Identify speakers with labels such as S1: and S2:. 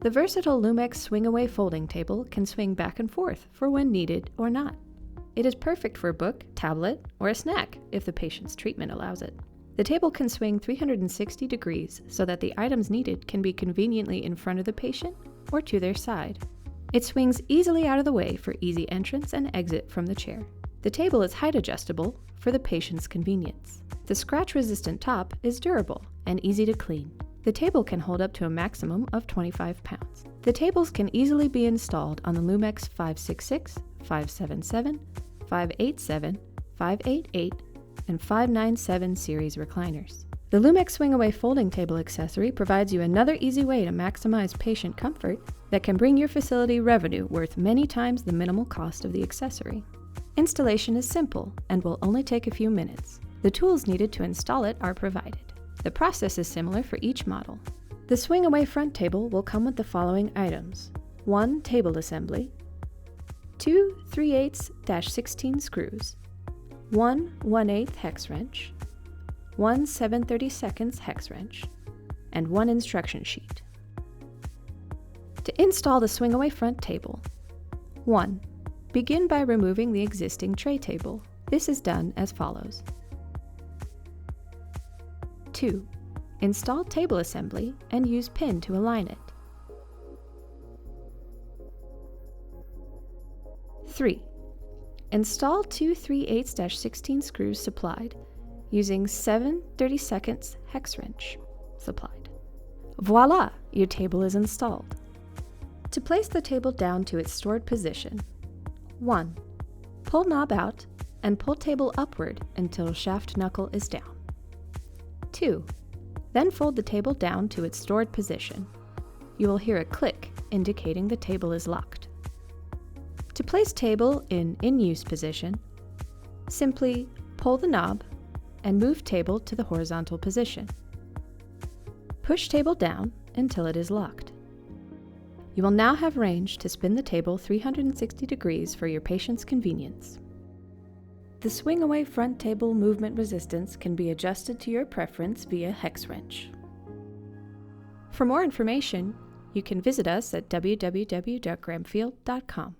S1: The versatile Lumex swing-away folding table can swing back and forth for when needed or not. It is perfect for a book, tablet, or a snack if the patient's treatment allows it. The table can swing 360 degrees so that the items needed can be conveniently in front of the patient or to their side. It swings easily out of the way for easy entrance and exit from the chair. The table is height adjustable for the patient's convenience. The scratch-resistant top is durable and easy to clean. The table can hold up to a maximum of 25 pounds. The tables can easily be installed on the Lumex 566, 577, 587, 588, and 597 series recliners. The Lumex swing-away folding table accessory provides you another easy way to maximize patient comfort that can bring your facility revenue worth many times the minimal cost of the accessory. Installation is simple and will only take a few minutes. The tools needed to install it are provided. The process is similar for each model. The swing-away front table will come with the following items: 1 table assembly, 2 3/8-16 screws, 1 1/8 hex wrench, 1 7/32 hex wrench, and 1 instruction sheet. To install the swing-away front table: 1. Begin by removing the existing tray table. This is done as follows. 2. Install table assembly and use pin to align it. 3. Install 2 3/8-16 screws supplied using 7/32 hex wrench supplied. Voila! Your table is installed. To place the table down to its stored position: 1. Pull knob out and pull table upward until shaft knuckle is down. 2. Then fold the table down to its stored position. You will hear a click indicating the table is locked. To place table in use position, simply pull the knob and move table to the horizontal position. Push table down until it is locked. You will now have range to spin the table 360 degrees for your patient's convenience. The swing-away front table movement resistance can be adjusted to your preference via hex wrench. For more information, you can visit us at www.gramfield.com.